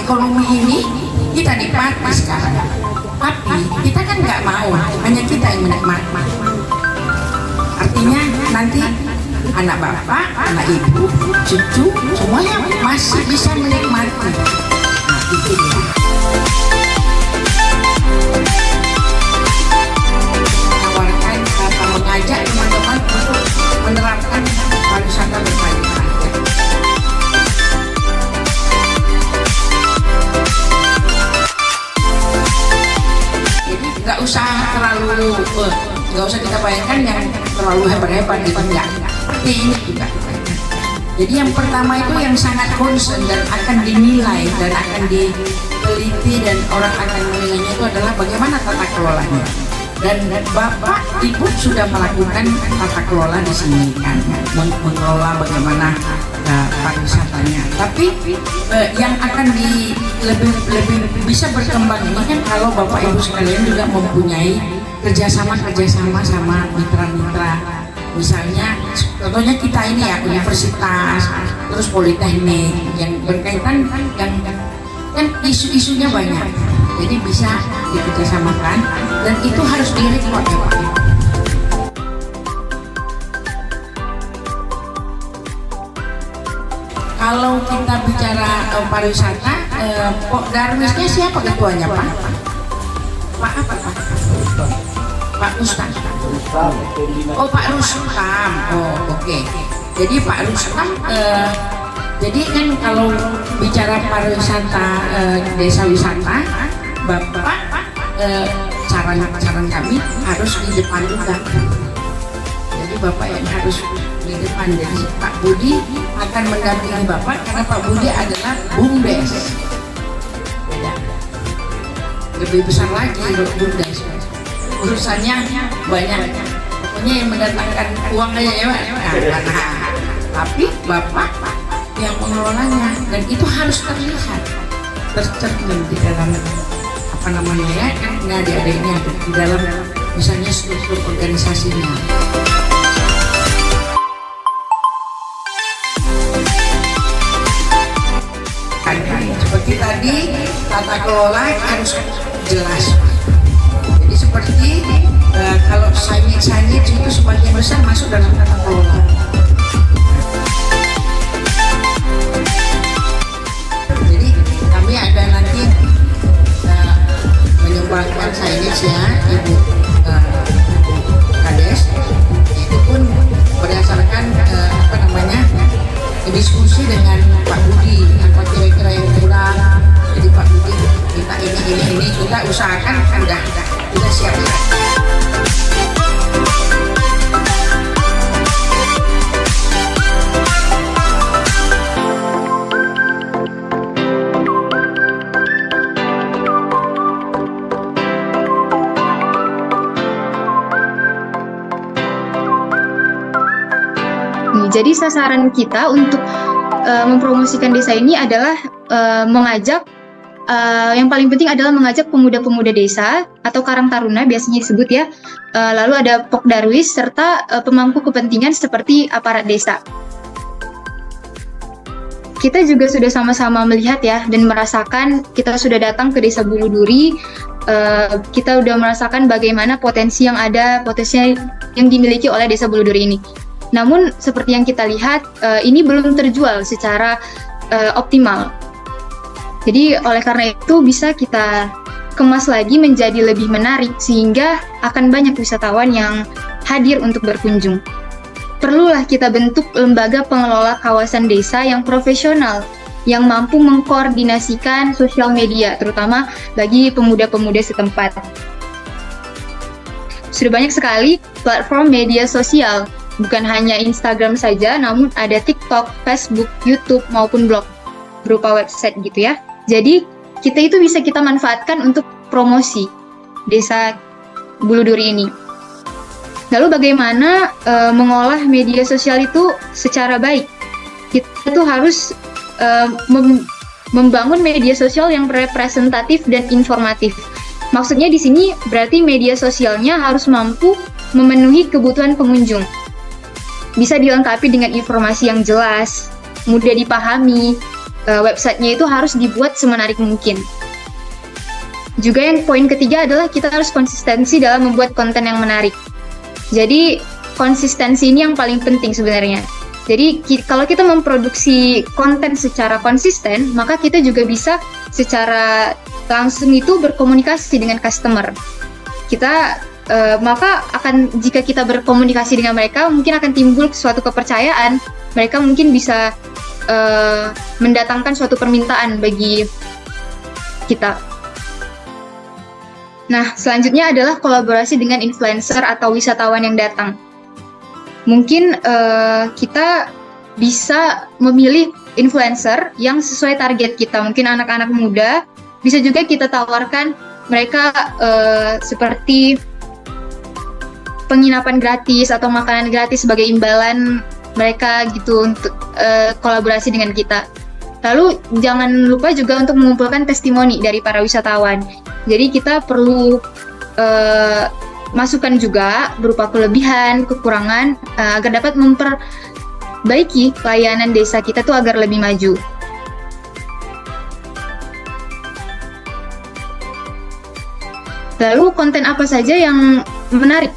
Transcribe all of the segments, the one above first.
ekonomi ini kita nikmati sekarang, tapi kita kan nggak mau, hanya kita yang menikmati. Artinya nanti anak bapak, anak ibu, cucu, semuanya masih bisa menikmati. Nah itu dia. Tawarkan atau mengajak teman-teman untuk menerapkan pariwisata berkelanjutan. Jadi nggak usah terlalu, nggak usah kita bayangkan yang terlalu hebat-hebat gitu, enggak. Seperti ini juga. Jadi yang pertama itu yang sangat concern dan akan dinilai dan akan diteliti dan orang akan menilainya itu adalah bagaimana tata kelolanya. Dan bapak ibu sudah melakukan tata kelola di sini kan, mengelola bagaimana pariwisatanya. Tapi yang akan lebih bisa berkembang ini kan kalau bapak ibu sekalian juga mempunyai kerjasama sama mitra-mitra. Misalnya, contohnya kita ini ya, universitas, terus politeknik yang berkaitan kan isu-isunya banyak, jadi bisa dikerjasamakan dan itu harus direkod ya Pak. Kalau kita bicara pariwisata, Pak Darwisnya siapa ketuanya Pak? Pak apa Pak? Pak Rustam. Oh Pak Rustam. Oh oke. Jadi Pak Rustam, jadi kan kalau bicara pariwisata desa wisata, Bapak saran kami harus di depan juga. Jadi Bapak yang harus di depan. Jadi Pak Budi akan mendampingi Bapak karena Pak Budi adalah BUMDes. Beda. Lebih besar lagi BUMDes. Urusannya banyak, pokoknya yang mendatangkan uang aja ya Pak. Nah, tapi Bapak yang mengelolanya dan itu harus terlihat, tercermin di dalam apa namanya ya, kan adik-adiknya di dalam misalnya struktur organisasinya. Seperti tadi tata kelola harus jelas. Seperti kalau signage itu sebagian besar masuk dalam tata kelola. Jadi kami ada nanti menyumbangkan signage ya Ibu Kades. Itu pun berdasarkan diskusi dengan Pak Budi, apa kira-kira yang kurang. Jadi Pak Budi kita ini kita usahakan udah siap. Jadi sasaran kita untuk mempromosikan desa ini adalah mengajak yang paling penting adalah mengajak pemuda-pemuda desa atau Karang Taruna biasanya disebut ya, lalu ada Pokdarwis serta pemangku kepentingan seperti aparat desa. Kita juga sudah sama-sama melihat ya dan merasakan, kita sudah datang ke Desa Bulu Duri, kita sudah merasakan bagaimana potensi yang ada, potensi yang dimiliki oleh Desa Bulu Duri ini. Namun seperti yang kita lihat, ini belum terjual secara optimal. Jadi oleh karena itu bisa kita kemas lagi menjadi lebih menarik sehingga akan banyak wisatawan yang hadir untuk berkunjung. Perlulah kita bentuk lembaga pengelola kawasan desa yang profesional, yang mampu mengkoordinasikan sosial media, terutama bagi pemuda-pemuda setempat. Sudah banyak sekali platform media sosial, bukan hanya Instagram saja, namun ada TikTok, Facebook, YouTube, maupun blog, berupa website gitu ya. Jadi, kita itu bisa kita manfaatkan untuk promosi Desa Bulu Duri ini. Lalu bagaimana mengolah media sosial itu secara baik? Kita tuh harus membangun media sosial yang representatif dan informatif. Maksudnya di sini berarti media sosialnya harus mampu memenuhi kebutuhan pengunjung. Bisa dilengkapi dengan informasi yang jelas, mudah dipahami, websitenya itu harus dibuat semenarik mungkin. Juga yang poin ketiga adalah kita harus konsistensi dalam membuat konten yang menarik. Jadi konsistensi ini yang paling penting sebenarnya. Jadi kalau kita memproduksi konten secara konsisten, maka kita juga bisa secara langsung itu berkomunikasi dengan customer. Maka jika kita berkomunikasi dengan mereka, mungkin akan timbul suatu kepercayaan. Mereka mungkin bisa mendatangkan suatu permintaan bagi kita. Nah, selanjutnya adalah kolaborasi dengan influencer atau wisatawan yang datang. Mungkin kita bisa memilih influencer yang sesuai target kita. Mungkin anak-anak muda, bisa juga kita tawarkan mereka seperti penginapan gratis atau makanan gratis sebagai imbalan mereka gitu untuk kolaborasi dengan kita. Lalu jangan lupa juga untuk mengumpulkan testimoni dari para wisatawan. Jadi kita perlu masukan juga berupa kelebihan, kekurangan agar dapat memperbaiki layanan desa kita tuh agar lebih maju. Lalu konten apa saja yang menarik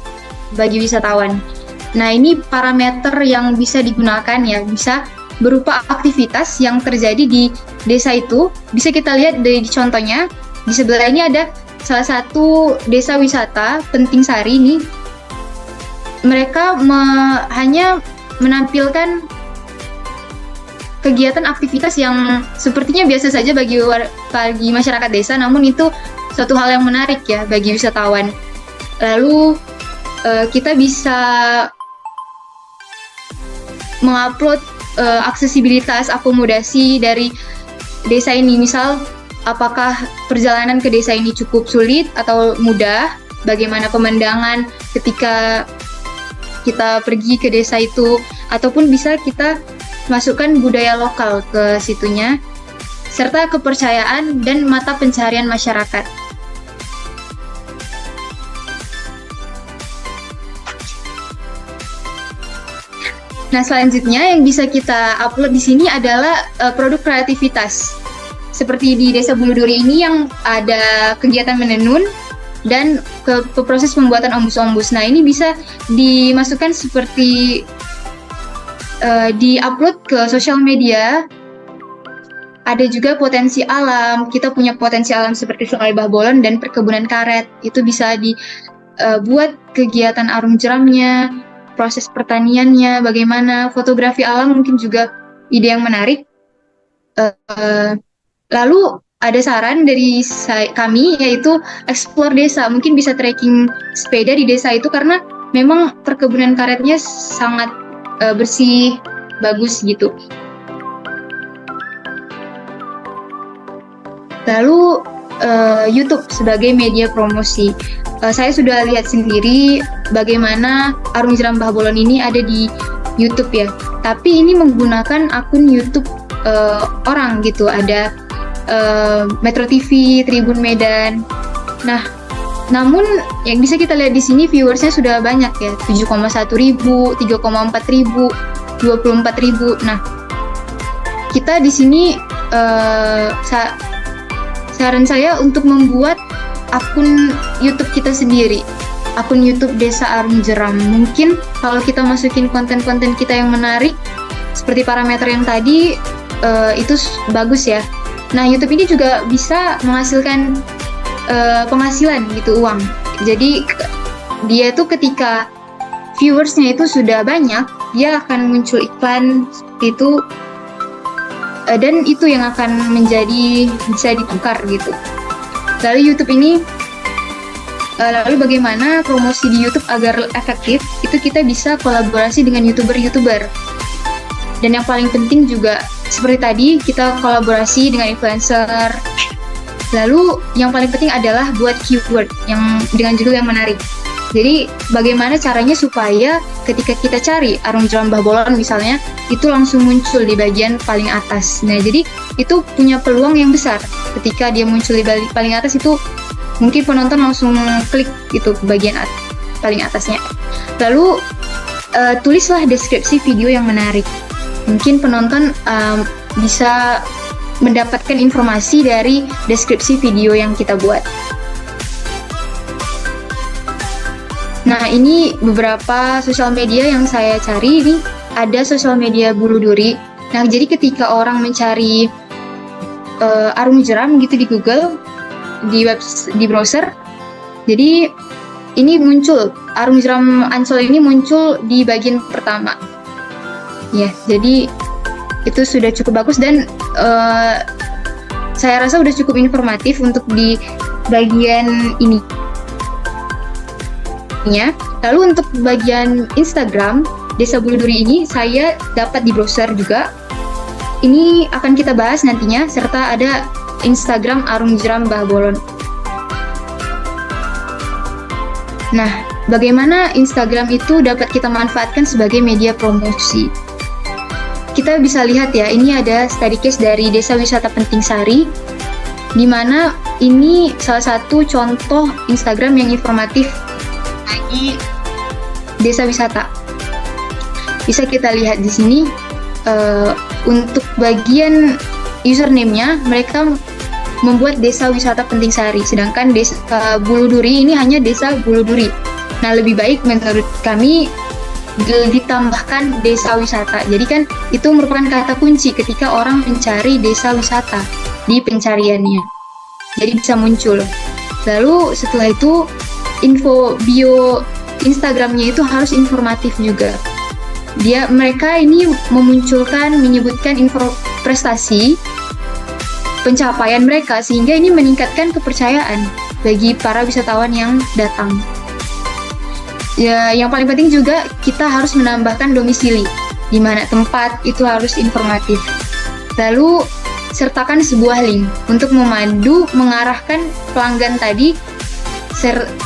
bagi wisatawan? Nah, ini parameter yang bisa digunakan ya, bisa berupa aktivitas yang terjadi di desa itu. Bisa kita lihat dari contohnya. Di sebelah ini ada salah satu desa wisata, Penting Sari ini. Mereka hanya menampilkan kegiatan aktivitas yang sepertinya biasa saja bagi masyarakat desa, namun itu suatu hal yang menarik ya bagi wisatawan. Lalu kita bisa mengupload aksesibilitas akomodasi dari desa ini, misal apakah perjalanan ke desa ini cukup sulit atau mudah, bagaimana pemandangan ketika kita pergi ke desa itu, ataupun bisa kita masukkan budaya lokal ke situnya, serta kepercayaan dan mata pencaharian masyarakat. Nah, selanjutnya yang bisa kita upload di sini adalah produk kreativitas. Seperti di Desa Bulu Duri ini yang ada kegiatan menenun dan ke proses pembuatan ombus-ombus. Nah, ini bisa dimasukkan seperti di-upload ke sosial media. Ada juga potensi alam. Kita punya potensi alam seperti Sungai Bahbolon dan perkebunan karet. Itu bisa dibuat kegiatan arung jeramnya, proses pertaniannya, bagaimana fotografi alam mungkin juga ide yang menarik. Lalu ada saran dari kami, yaitu explore desa. Mungkin bisa trekking sepeda di desa itu karena memang perkebunan karetnya sangat bersih, bagus gitu. Lalu YouTube sebagai media promosi. Saya sudah lihat sendiri bagaimana Arung Jeram Bahbolon ini ada di YouTube ya. Tapi ini menggunakan akun YouTube orang gitu. Ada Metro TV, Tribun Medan. Nah, namun yang bisa kita lihat di sini viewersnya sudah banyak ya, 7,1 ribu, 3,4 ribu, 24 ribu. Nah, kita di sini saran saya untuk membuat akun YouTube kita sendiri, akun YouTube Desa Arung Jeram. Mungkin kalau kita masukin konten-konten kita yang menarik, seperti parameter yang tadi, itu bagus ya. Nah, YouTube ini juga bisa menghasilkan penghasilan gitu, uang. Jadi dia tuh ketika viewersnya itu sudah banyak, dia akan muncul iklan seperti itu, dan itu yang akan menjadi bisa ditukar gitu. Lalu YouTube ini, lalu bagaimana promosi di YouTube agar efektif? Itu kita bisa kolaborasi dengan YouTuber. Dan yang paling penting juga seperti tadi, kita kolaborasi dengan influencer. Lalu yang paling penting adalah buat keyword yang dengan judul yang menarik. Jadi bagaimana caranya supaya ketika kita cari Arung Jeram Bahbolon misalnya, itu langsung muncul di bagian paling atas. Nah, jadi itu punya peluang yang besar. Ketika dia muncul di paling atas itu, mungkin penonton langsung klik gitu ke bagian paling atasnya. Lalu tulislah deskripsi video yang menarik. Mungkin penonton bisa mendapatkan informasi dari deskripsi video yang kita buat. Nah, ini beberapa sosial media yang saya cari. Ini ada sosial media Bulu Duri. Nah, jadi ketika orang mencari arung jeram gitu di Google, di browser, jadi ini muncul arung jeram Ancol ini muncul di bagian pertama. Ya, jadi itu sudah cukup bagus dan saya rasa sudah cukup informatif untuk di bagian ini. Lalu untuk bagian Instagram Desa Bulu Duri ini saya dapat di browser juga. Ini akan kita bahas nantinya, serta ada Instagram Arung Jeram Mbah Bolon. Nah, bagaimana Instagram itu dapat kita manfaatkan sebagai media promosi? Kita bisa lihat ya, ini ada study case dari Desa Wisata Penting Sari, di mana ini salah satu contoh Instagram yang informatif bagi desa wisata. Bisa kita lihat di sini. Untuk bagian username-nya mereka membuat Desa Wisata Penting Sari, sedangkan Desa Bulu Duri ini hanya Desa Bulu Duri. Nah, lebih baik menurut kami ditambahkan desa wisata. Jadi kan itu merupakan kata kunci ketika orang mencari desa wisata di pencariannya. Jadi bisa muncul. Lalu setelah itu info bio Instagramnya itu harus informatif juga. Mereka ini menyebutkan info prestasi pencapaian mereka, sehingga ini meningkatkan kepercayaan bagi para wisatawan yang datang. Ya, yang paling penting juga kita harus menambahkan domisili, di mana tempat itu harus informatif. Lalu sertakan sebuah link untuk mengarahkan pelanggan tadi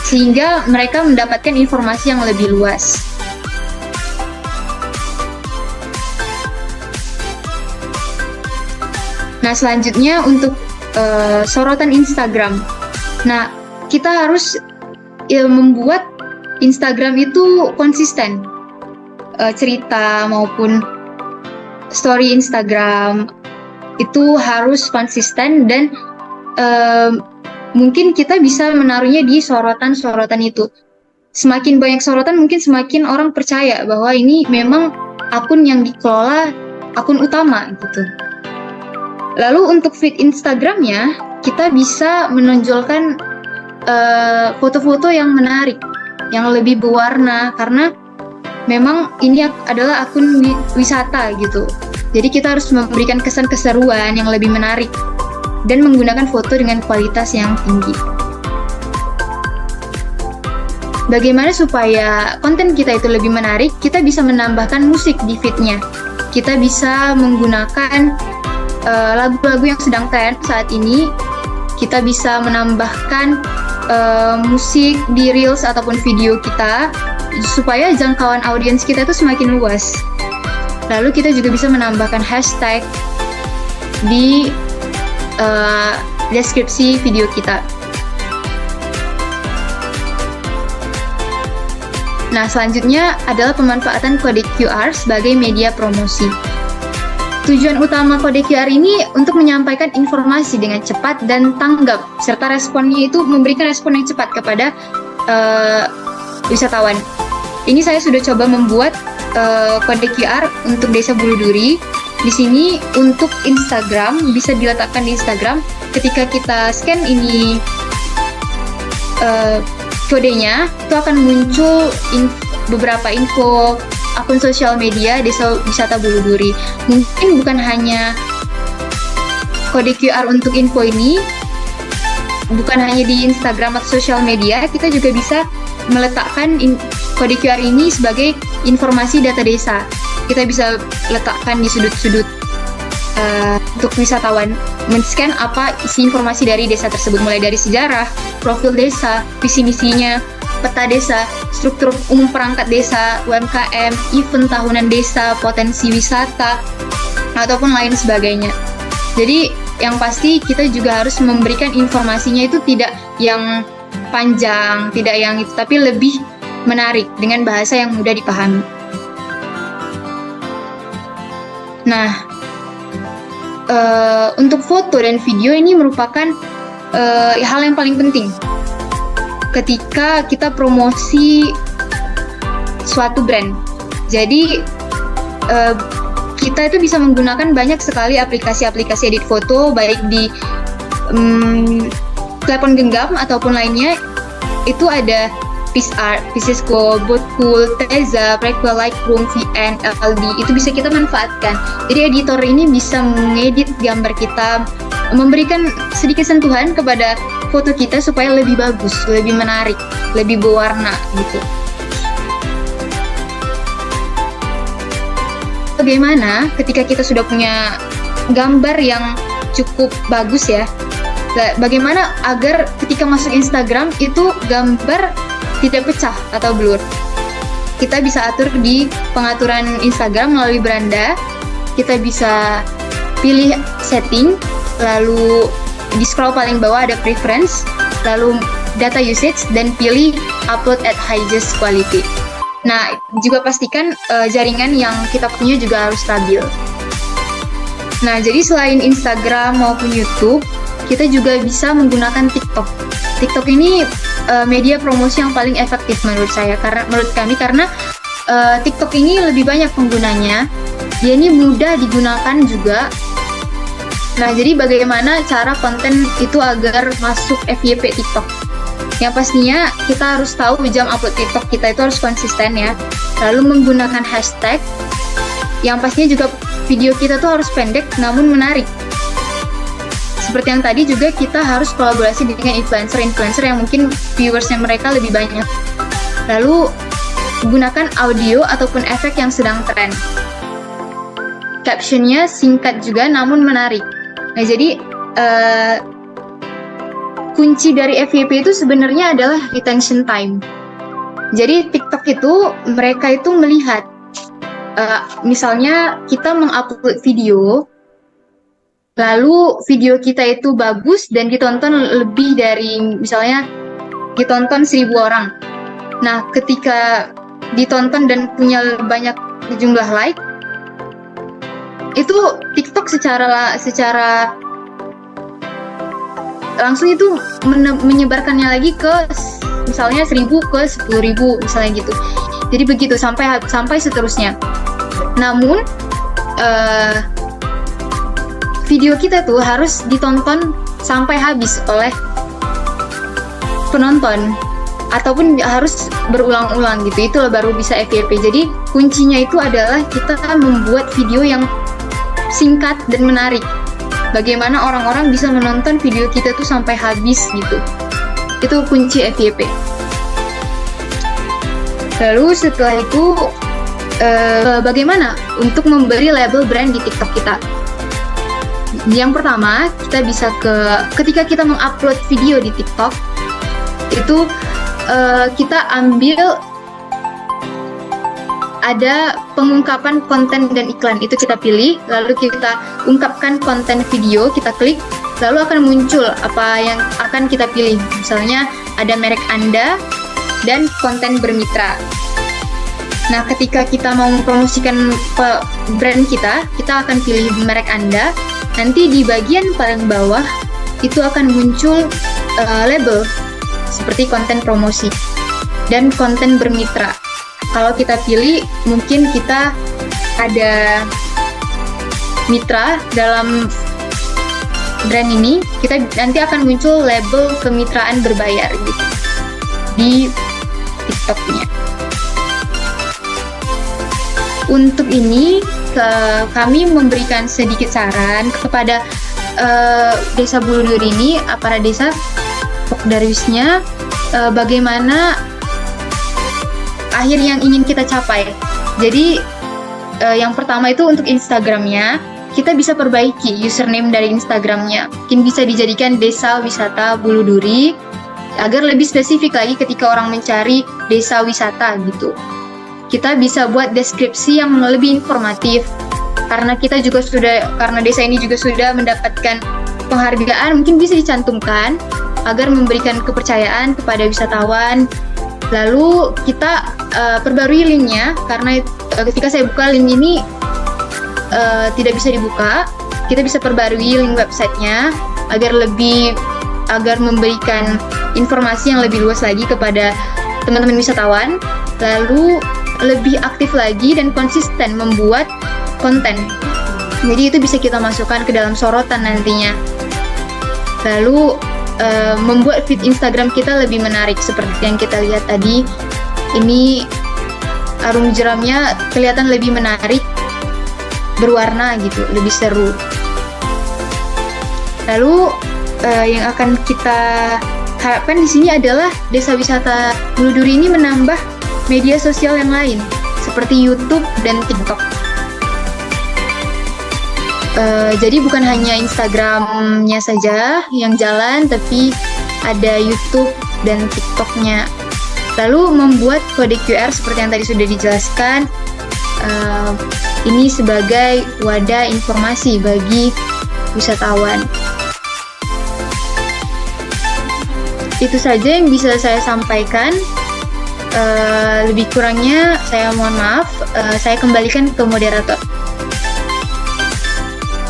sehingga mereka mendapatkan informasi yang lebih luas. Nah, selanjutnya untuk sorotan Instagram. Nah, kita harus membuat Instagram itu konsisten. Cerita maupun story Instagram itu harus konsisten dan mungkin kita bisa menaruhnya di sorotan-sorotan itu. Semakin banyak sorotan, mungkin semakin orang percaya bahwa ini memang akun yang dikelola akun utama gitu. Lalu untuk feed Instagramnya, kita bisa menonjolkan foto-foto yang menarik, yang lebih berwarna, karena memang ini adalah akun wisata gitu. Jadi kita harus memberikan kesan keseruan yang lebih menarik dan menggunakan foto dengan kualitas yang tinggi. Bagaimana supaya konten kita itu lebih menarik? Kita bisa menambahkan musik di feed-nya. Kita bisa menggunakan lagu-lagu yang sedang tren saat ini. Kita bisa menambahkan musik di reels ataupun video kita supaya jangkauan audiens kita itu semakin luas. Lalu kita juga bisa menambahkan hashtag di deskripsi video kita. Nah, selanjutnya adalah pemanfaatan kode QR sebagai media promosi. Tujuan utama kode QR ini untuk menyampaikan informasi dengan cepat dan tanggap, serta responnya itu memberikan respon yang cepat kepada wisatawan. Ini saya sudah coba membuat kode QR untuk Desa Bulu Duri. Di sini untuk Instagram, bisa diletakkan di Instagram. Ketika kita scan ini kodenya, itu akan muncul beberapa info akun sosial media Desa Wisata Bulu Duri. Mungkin bukan hanya kode QR untuk info ini, bukan hanya di Instagram atau sosial media, kita juga bisa meletakkan kode QR ini sebagai informasi data desa. Kita bisa letakkan di sudut-sudut untuk wisatawan men-scan apa isi informasi dari desa tersebut, mulai dari sejarah, profil desa, visi misinya, peta desa, struktur umum perangkat desa, UMKM, event tahunan desa, potensi wisata, ataupun lain sebagainya. Jadi yang pasti kita juga harus memberikan informasinya itu tidak yang panjang, tidak yang itu, tapi lebih menarik dengan bahasa yang mudah dipahami. Nah, untuk foto dan video ini merupakan hal yang paling penting ketika kita promosi suatu brand. Jadi kita itu bisa menggunakan banyak sekali aplikasi-aplikasi edit foto, baik di telepon genggam ataupun lainnya. Itu ada PixArt, Pixesco, Botcool, Teza, Prequel, Lightroom, VN, LD, itu bisa kita manfaatkan. Jadi editor ini bisa mengedit gambar kita, memberikan sedikit sentuhan kepada foto kita supaya lebih bagus, lebih menarik, lebih berwarna gitu. Bagaimana ketika kita sudah punya gambar yang cukup bagus ya, bagaimana agar ketika masuk Instagram itu gambar tidak pecah atau blur? Kita bisa atur di pengaturan Instagram melalui beranda. Kita bisa pilih setting, lalu di scroll paling bawah ada preference, lalu data usage, dan pilih upload at highest quality. Nah, juga pastikan jaringan yang kita punya juga harus stabil. Nah, jadi selain Instagram maupun YouTube, kita juga bisa menggunakan TikTok. TikTok ini media promosi yang paling efektif menurut kami karena TikTok ini lebih banyak penggunanya. Dia ini mudah digunakan juga. Nah, jadi bagaimana cara konten itu agar masuk FYP TikTok? Yang pastinya kita harus tahu jam upload TikTok kita itu harus konsisten ya. Lalu menggunakan hashtag. Yang pastinya juga video kita tuh harus pendek namun menarik. Seperti yang tadi juga kita harus kolaborasi dengan influencer yang mungkin viewersnya mereka lebih banyak. Lalu gunakan audio ataupun efek yang sedang tren. Captionnya singkat juga namun menarik. Nah, jadi kunci dari FYP itu sebenarnya adalah retention time. Jadi TikTok itu mereka itu melihat misalnya kita mengupload video, lalu video kita itu bagus dan ditonton lebih dari, misalnya ditonton 1.000 orang. Nah, ketika ditonton dan punya banyak jumlah like, itu TikTok secara langsung itu menyebarkannya lagi ke misalnya 1.000 ke 10.000 misalnya gitu. Jadi begitu sampai seterusnya. Namun video kita tuh harus ditonton sampai habis oleh penonton ataupun harus berulang-ulang gitu. Itu baru bisa FYP. Jadi kuncinya itu adalah kita membuat video yang singkat dan menarik. Bagaimana orang-orang bisa menonton video kita tuh sampai habis gitu. Itu kunci FYP. Lalu setelah itu bagaimana untuk memberi label brand di TikTok kita? Yang pertama, kita bisa ketika kita mengupload video di TikTok, itu kita ambil ada pengungkapan konten dan iklan, itu kita pilih, lalu kita ungkapkan konten video, kita klik, lalu akan muncul apa yang akan kita pilih. Misalnya ada merek Anda dan konten bermitra. Nah, ketika kita mau mempromosikan brand kita akan pilih merek Anda. Nanti di bagian paling bawah itu akan muncul label seperti konten promosi dan konten bermitra. Kalau kita pilih, mungkin kita ada mitra dalam brand ini, kita nanti akan muncul label kemitraan berbayar gitu di TikToknya. Untuk ini, kami memberikan sedikit saran kepada Desa Buludur ini, para desa Pokdarwisnya, bagaimana akhir yang ingin kita capai. Jadi yang pertama itu untuk Instagramnya, kita bisa perbaiki username dari Instagramnya. Mungkin bisa dijadikan Desa Wisata Buluduri agar lebih spesifik lagi ketika orang mencari desa wisata gitu. Kita bisa buat deskripsi yang lebih informatif. Karena desa ini juga sudah mendapatkan penghargaan, mungkin bisa dicantumkan agar memberikan kepercayaan kepada wisatawan. Lalu kita perbarui linknya, karena ketika saya buka link ini tidak bisa dibuka. kita bisa perbarui link websitenya agar memberikan informasi yang lebih luas lagi kepada teman-teman wisatawan, lalu lebih aktif lagi dan konsisten membuat konten. Jadi itu bisa kita masukkan ke dalam sorotan nantinya. Lalu membuat feed Instagram kita lebih menarik seperti yang kita lihat tadi. Ini arung jeramnya kelihatan lebih menarik, berwarna gitu, lebih seru. Lalu yang akan kita harapkan di sini adalah Desa Wisata Bulu Duri ini menambah media sosial yang lain seperti YouTube dan TikTok. Jadi bukan hanya Instagramnya saja yang jalan, tapi ada YouTube dan TikToknya. Lalu membuat kode QR seperti yang tadi sudah dijelaskan, ini sebagai wadah informasi bagi wisatawan. Itu saja yang bisa saya sampaikan. Lebih kurangnya saya mohon maaf. Saya kembalikan ke moderator.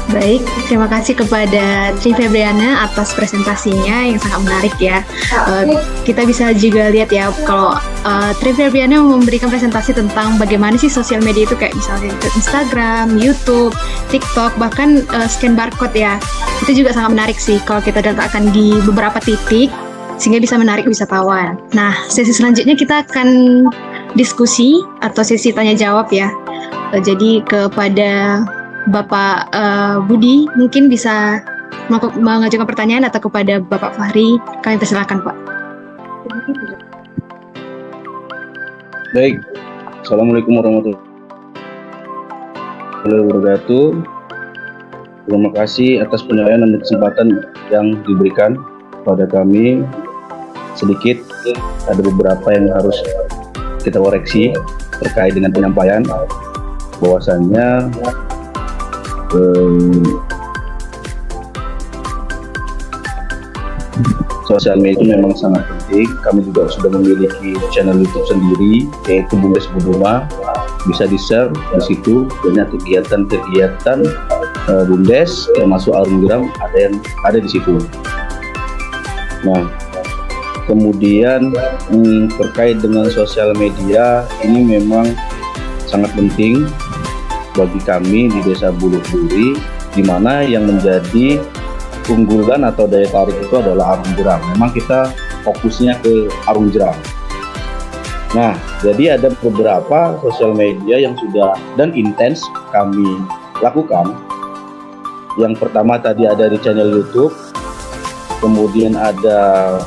Baik, terima kasih kepada Tri Febriana atas presentasinya yang sangat menarik ya. Kita bisa juga lihat ya kalau Tri Febriana memberikan presentasi tentang bagaimana sih sosial media itu, kayak misalnya Instagram, YouTube, TikTok, bahkan scan barcode ya. Itu juga sangat menarik sih kalau kita letakkan di beberapa titik sehingga bisa menarik wisatawan. Nah, sesi selanjutnya kita akan diskusi atau sesi tanya jawab ya. Jadi kepada Bapak Budi mungkin bisa mengajukan pertanyaan, atau kepada Bapak Fahri, kami persilakan Pak. Baik, Assalamualaikum warahmatullahi wabarakatuh. Terima kasih atas penilaian dan kesempatan yang diberikan pada kami. Sedikit ada beberapa yang harus kita koreksi terkait dengan penyampaian, bahwasannya sosial media itu memang sangat penting. Kami juga sudah memiliki channel YouTube sendiri, yaitu Bumdes Buduma. Bisa di-share di situ banyak kegiatan-kegiatan Bumdes, termasuk arung jeram ada di situ. Nah, kemudian terkait dengan sosial media, ini memang sangat penting bagi kami di Desa Bulu Duri, di mana yang menjadi unggulan atau daya tarik itu adalah arung jeram. Memang kita fokusnya ke arung jeram. Nah, jadi ada beberapa sosial media yang sudah dan intens kami lakukan. Yang pertama tadi ada di channel YouTube, kemudian ada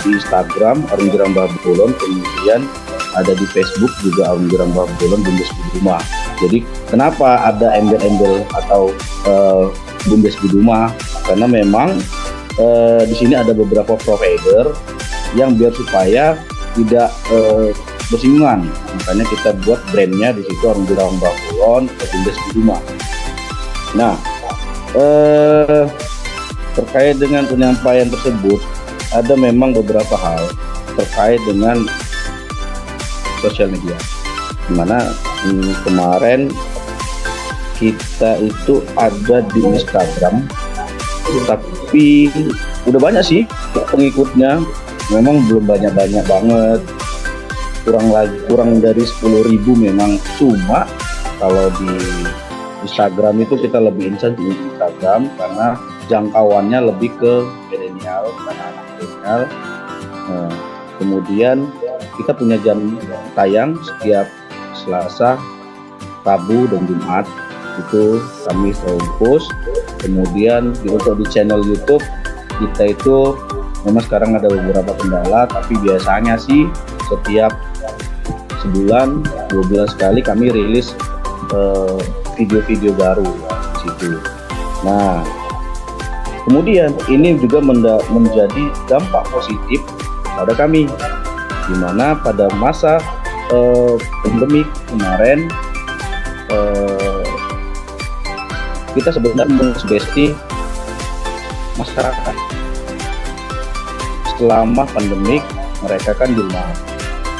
di Instagram Arung Jeram Babulon, kemudian ada di Facebook juga Arung Jeram Babulon Bumdes Buduma. Jadi kenapa ada embel-embel atau Bumdes Buduma? Karena memang di sini ada beberapa provider yang biar supaya tidak bersinggungan. Makanya kita buat brandnya di situ Arung Jeram Babulon Bumdes Buduma. Nah, terkait dengan penyampaian tersebut, ada memang beberapa hal terkait dengan sosial media, dimana kemarin kita itu ada di Instagram, tapi udah banyak sih pengikutnya, memang belum banyak-banyak banget, kurang dari 10.000 memang. Cuma kalau di Instagram itu kita lebih intens di Instagram karena jangkauannya lebih ke milenial, anak-anak milenial. Kemudian kita punya jam tayang setiap Selasa, Rabu, dan Jumat. Itu kami selalu post. Kemudian untuk di channel YouTube kita itu memang sekarang ada beberapa kendala, tapi biasanya sih setiap sebulan, 2 bulan sekali kami rilis video-video baru di situ. Nah, kemudian ini juga menjadi dampak positif pada kami, di mana pada masa pandemi kemarin kita sebenarnya mensugesti masyarakat selama pandemik. Mereka kan di rumah,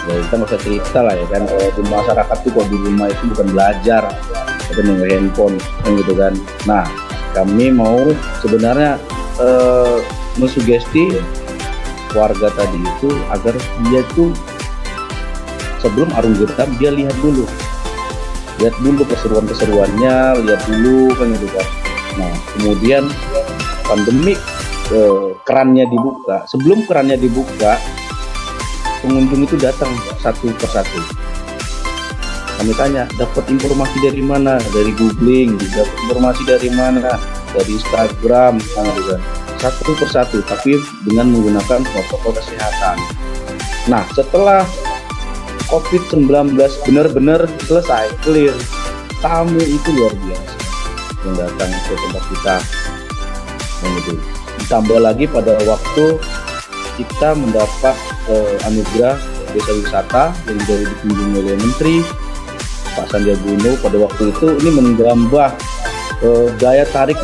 ya kita nggak usah cerita lah ya kan, di masyarakat tuh kok di rumah itu bukan belajar, handphone kan gitu kan. Nah, kami mau sebenarnya mensugesti warga tadi itu agar dia itu sebelum arung jeram dia lihat dulu keseruannya, lihat dulu kan gitu kan. Nah, kemudian pandemik kerannya dibuka. Sebelum kerannya dibuka, pengunjung itu datang satu persatu. Kami tanya, dapat informasi dari mana? Dari googling, dapat informasi dari mana? Dari Instagram, kan gitu kan. Satu persatu, tapi dengan menggunakan protokol kesehatan. Nah, setelah COVID-19 benar-benar selesai, clear, tamu itu luar biasa yang datang ke tempat kita. Nah, gitu. Ditambah lagi pada waktu kita mendapat anugerah desa wisata yang dari dikunjungi oleh Menteri Pak Sandiaga Uno pada waktu itu, ini menambah daya tarik,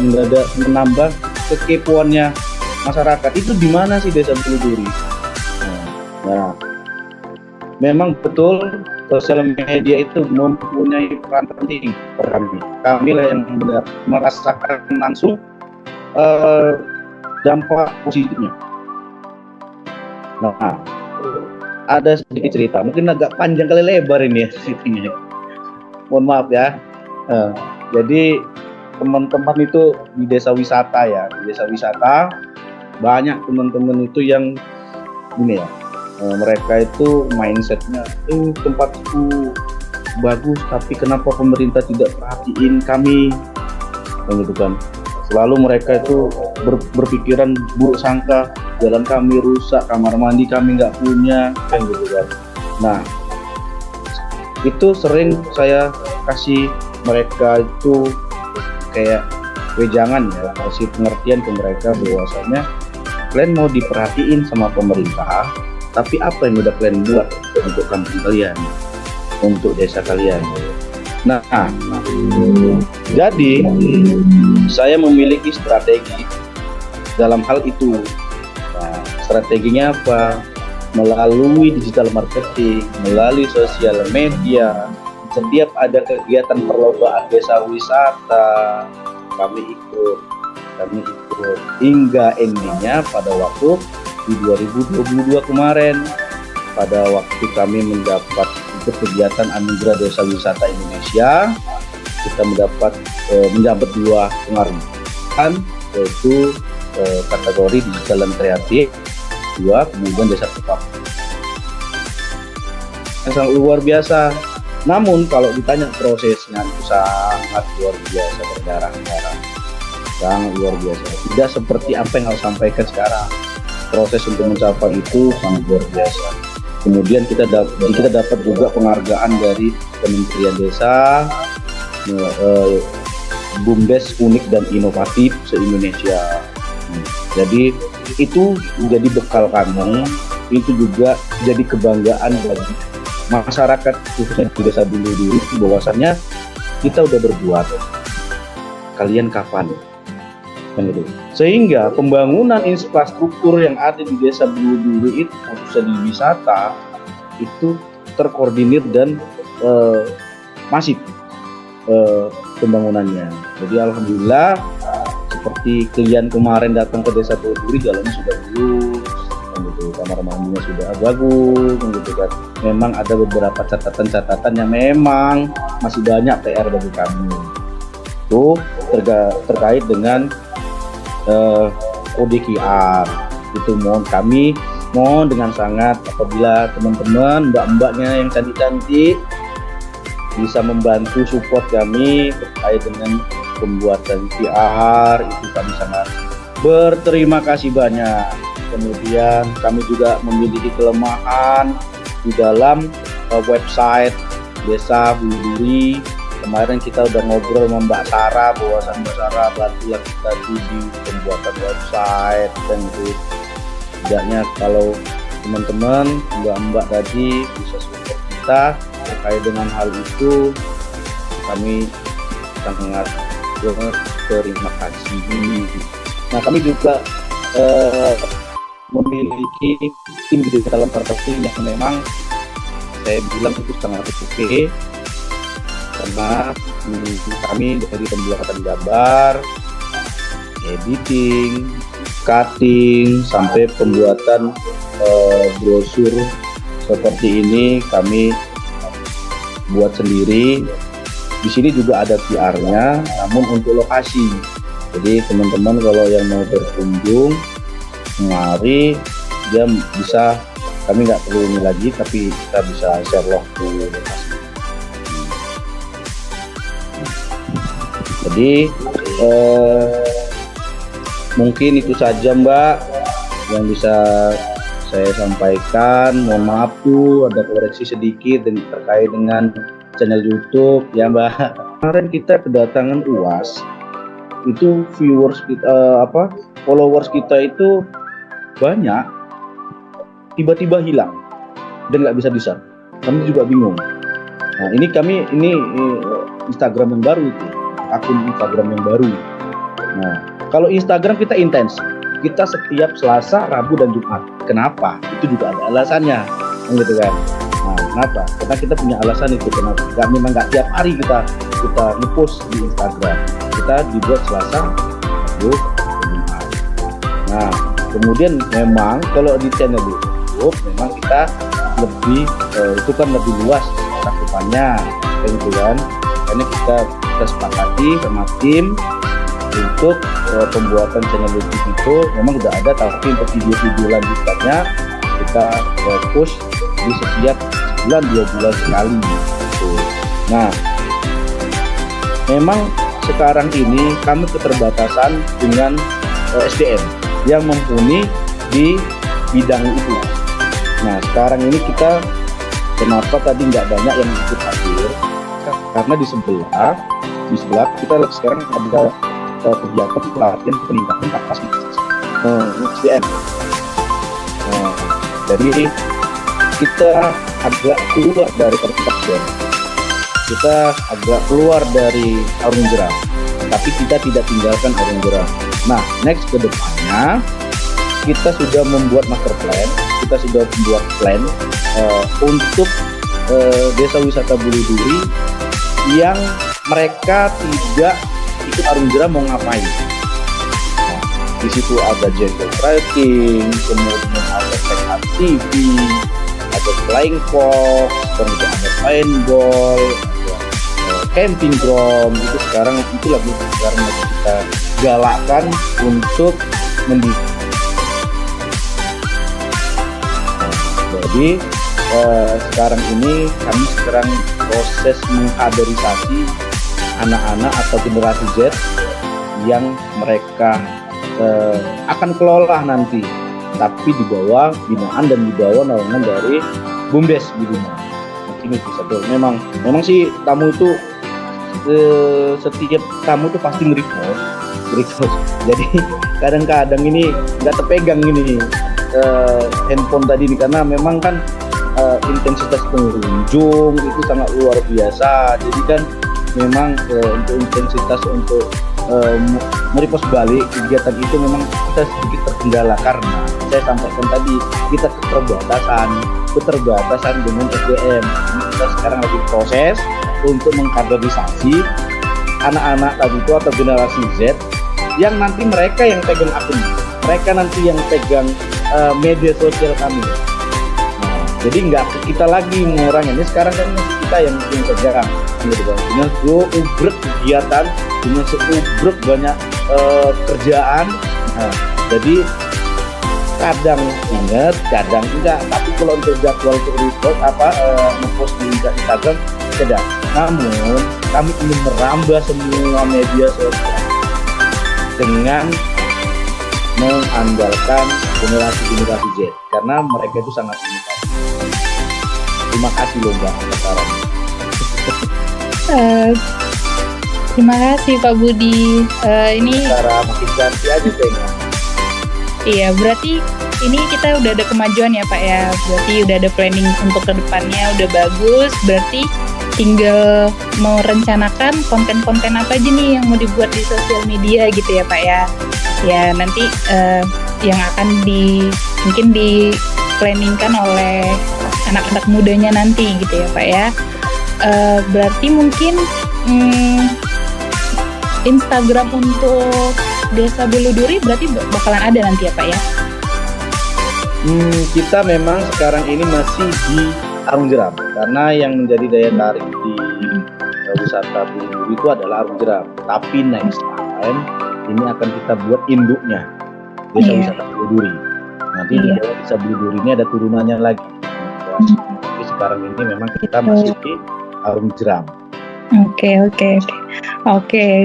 menambah kekepoannya masyarakat. Itu di mana sih Desa Bulu Duri? Nah, memang betul sosial media itu mempunyai peran penting per kami. Kami lah yang merasakan langsung dampak positifnya. Nah, ada sedikit cerita, mungkin agak panjang kali lebar ini ya ceritanya. Mohon maaf ya. Jadi teman-teman itu di desa wisata ya, di desa wisata banyak teman-teman itu yang ini ya, mereka itu mindsetnya, tempatku bagus tapi kenapa pemerintah tidak perhatiin kami, gitu kan. Selalu mereka itu berpikiran buruk sangka, jalan kami rusak, kamar mandi kami nggak punya, kan gitu kan. Nah, itu sering saya kasih mereka itu kayak wejangan ya, kasih pengertian ke mereka bahwasanya kalian mau diperhatiin sama pemerintah, tapi apa yang udah kalian buat untuk kampung kalian, untuk desa kalian. Nah, jadi saya memiliki strategi dalam hal itu. Nah, strateginya apa? Melalui digital marketing, melalui sosial media. Setiap ada kegiatan perlombaan desa wisata, kami ikut hingga endingnya pada waktu di 2022 kemarin, pada waktu kami mendapat ikut kegiatan Anugerah Desa Wisata Indonesia, kita mendapat 2 penghargaan, yaitu kategori digital dan kreatif, 2, kemudian desa tetap. Yang sangat luar biasa. Namun kalau ditanya prosesnya itu sangat luar biasa, berdarah-darah, sangat luar biasa. Tidak seperti apa yang harus sampaikan sekarang. Proses untuk mencapai itu sangat luar biasa. Kemudian kita dapat juga penghargaan dari Kementerian Desa, BUMDes unik dan inovatif se-Indonesia. Jadi itu menjadi bekal kami, itu juga jadi kebanggaan bagi masyarakat khususnya di Desa Bulu Duri, bahwasannya kita udah berbuat, kalian kapan? Kan gitu. Sehingga pembangunan infrastruktur yang ada di Desa Bulu Duri itu khususnya di wisata itu terkoordinir dan masif pembangunannya. Jadi alhamdulillah, seperti kalian kemarin datang ke Desa Bulu Duri, jalannya sudah mulus, gitu, kamar mandinya sudah bagus, gitu kan. Memang ada beberapa catatan-catatan yang memang masih banyak PR bagi kami. Itu terkait dengan kode QR. Itu mohon dengan sangat apabila teman-teman mbak-mbaknya yang cantik-cantik bisa membantu support kami terkait dengan pembuatan QR, itu kami sangat berterima kasih banyak. Kemudian kami juga memiliki kelemahan di dalam website Desa Bulu Duri. Kemarin kita udah ngobrol sama Mbak Sarah, bahwasan Mbak Sarah bantulah kita di pembuatan website, dan itu tidaknya kalau teman-teman mbak-mbak tadi bisa support kita terkait dengan hal itu, kami sangat berterima kasih. Nah, kami juga memiliki tim digital marketing yang memang saya bilang itu sangat oke. karena kami dari pembuatan gambar, editing, cutting, sampai pembuatan brosur seperti ini kami buat sendiri. Di sini juga ada PR-nya, namun untuk lokasi. Jadi teman-teman kalau yang mau berkunjung, mari dia bisa, kami nggak perlu ini lagi, tapi kita bisa share log di lokasi. Jadi mungkin itu saja Mbak yang bisa saya sampaikan. Mohon maaf tuh ada koreksi sedikit terkait dengan channel YouTube ya Mbak. Kemarin kita kedatangan UAS, itu viewers kita followers kita itu banyak, tiba-tiba hilang dan nggak bisa di-share. Kami juga bingung. Nah ini Instagram yang baru itu, akun Instagram yang baru. Nah kalau Instagram kita intens, kita setiap Selasa, Rabu dan Jumat. Kenapa? Itu juga ada alasannya, gitu kan? Nah kenapa? Karena kita punya alasan itu. Kenapa? Memang nggak tiap hari kita nge-post di Instagram. Kita dibuat Selasa, Rabu, Jumat. Nah kemudian memang kalau di channel YouTube memang kita lebih itu kan lebih luas cakupannya, gitu kan? Karena kita sepakati sama tim untuk pembuatan channel YouTube itu memang udah ada, tapi untuk video-video lanjutannya kita push di setiap bulan 2 bulan sekali. Gitu. Nah, memang sekarang ini kami keterbatasan dengan SDM yang mumpuni di bidang itu. Nah, sekarang ini kita kenapa tadi nggak banyak yang ikut hadir? Karena di sebelah kita sekarang ada kegiatan pelatihan peningkatan kapasitas SDM. Jadi kita agak keluar dari perspektif, kita agak keluar dari arung jeram, tapi kita tidak tinggalkan arung jeram. Nah, next ke depannya kita sudah membuat master plan, kita sudah membuat plan untuk desa wisata Bulu Duri yang mereka tidak ikut arung jeram mau ngapain. Nah, di situ ada jungle trekking, kemudian ada tag TV, ada flying fox, kemudian ada paintball, ada camping ground. Itu sekarang lagi kita galakkan untuk mendukung. Jadi sekarang ini kami sekarang proses mengkaderisasi anak-anak atau generasi Z yang mereka akan kelola nanti, tapi di bawah binaan dan di bawah naungan dari BUMDes Biduma. Ini bisa tuh. Memang sih tamu itu setiap tamu tuh pasti nge-repost. Jadi kadang-kadang ini nggak terpegang ini handphone tadi nih, karena memang kan intensitas pengunjung itu sangat luar biasa. Jadi kan memang untuk intensitas untuk merepost balik kegiatan itu memang kita sedikit terkendala, karena saya sampaikan tadi kita keterbatasan dengan SDM. Kita sekarang lagi proses untuk mengkaderisasi anak-anak tadi itu atau generasi Z yang nanti mereka yang pegang akun, mereka nanti yang pegang media sosial kami. Nah, jadi nggak kita lagi mengurangin. Ini sekarang kan kita yang pegang, dengan seubrek kegiatan, dengan seubrek banyak kerjaan. Nah, jadi kadang ingat, kadang enggak. Tapi kalau untuk jadwal untuk report ngepost di Instagram tidak. Namun kami ingin merambah semua media sosial dengan mengandalkan generasi Z, karena mereka itu sangat unik. Terima kasih loh Mbak sekarang. Terima kasih Pak Budi. Ini cara makin ganti aja kayaknya. Iya, berarti ini kita udah ada kemajuan ya Pak ya. Berarti udah ada planning untuk kedepannya udah bagus. Berarti tinggal mau rencanakan konten-konten apa aja nih yang mau dibuat di sosial media gitu ya Pak ya. Ya nanti yang akan mungkin di planningkan oleh anak-anak mudanya nanti gitu ya Pak ya. Berarti mungkin Instagram untuk Desa Buluduri berarti bakalan ada nanti ya Pak ya? Kita memang sekarang ini masih di Arung Jeram karena yang menjadi daya tarik di wisata Buluduri itu adalah Arung Jeram. Tapi next time ini akan kita buat induknya Desa Wisata Buluduri. Nanti di bawah Desa Buluduri ini ada turunannya lagi. Tapi sekarang ini memang kita masih di Arung Jeram. Oke.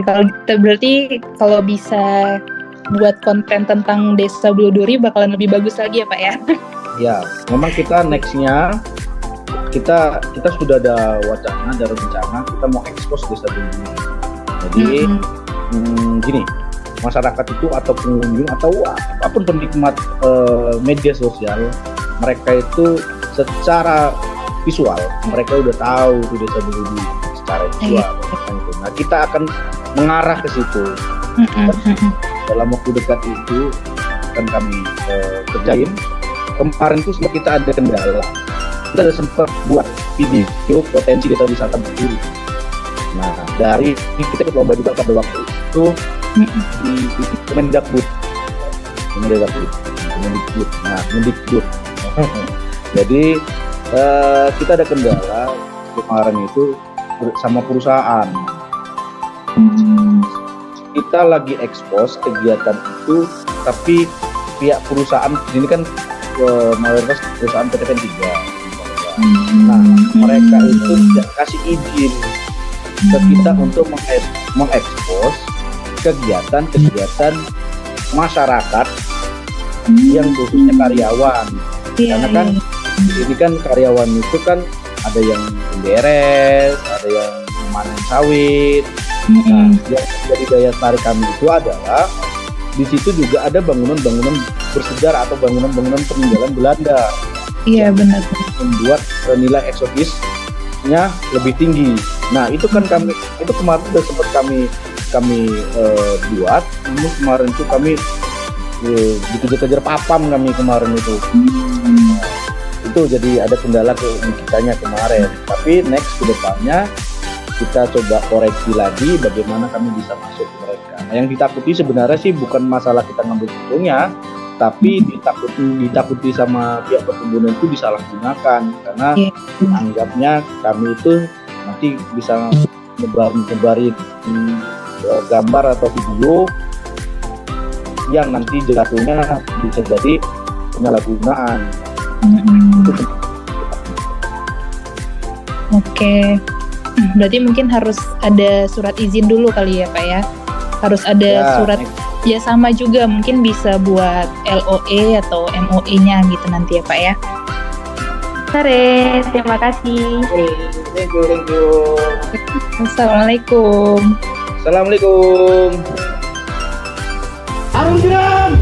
Kalau kita berarti kalau bisa buat konten tentang Desa Buluduri bakalan lebih bagus lagi ya Pak ya? Ya, memang kita nextnya kita sudah ada wacana, ada rencana kita mau ekspos Desa Buluduri. Jadi gini, masyarakat itu atau pengunjung atau apapun penikmat media sosial, mereka itu secara visual mereka udah tahu tuh Desa Buluduri secara visual. Nah, kita akan mengarah ke situ. Dalam waktu dekat itu akan kami kerjain. Kemarin itu sempat kita ada kendala. Kita ada sempat buat video potensi desa wisata Buluduri. Nah, dari kita ikut lomba juga pada waktu itu di Kemendikbud. Nah, Kemendikbud. Jadi kita ada kendala kemarin itu sama perusahaan. Kita lagi ekspos kegiatan itu, tapi pihak perusahaan ini kan mayoritas perusahaan PT 3. Nah, mereka itu tidak kasih izin ke kita untuk mengekspos kegiatan masyarakat yang khususnya karyawan. Karena kan ini kan karyawan itu kan ada yang beres, ada yang memanen sawit. Nah, yang jadi daya tarik kami itu adalah di situ juga ada bangunan-bangunan bersejarah atau bangunan-bangunan peninggalan Belanda. Iya benar. Membuat nilai eksotisnya lebih tinggi. Nah itu kan kami itu kemarin sudah sempat kami buat. Ini kemarin itu kami dikejar-kejar papam kami kemarin itu. Itu jadi ada kendala ke kitanya kemarin. Tapi next ke depannya kita coba koreksi lagi bagaimana kami bisa masuk ke mereka. Nah, yang ditakuti sebenarnya sih bukan masalah kita ngambil fotonya, tapi ditakuti sama pihak perkebunan itu disalahgunakan karena anggapnya kami itu nanti bisa nyebarin gambar atau video yang nanti jatuhnya bisa jadi penyalahgunaan. Oke. Berarti mungkin harus ada surat izin dulu kali ya Pak ya? Harus ada surat kerjasama juga, mungkin bisa buat LOE atau MOE-nya gitu nanti ya Pak ya? Sore, terima kasih. Thank you. Assalamualaikum. Arung Jeram.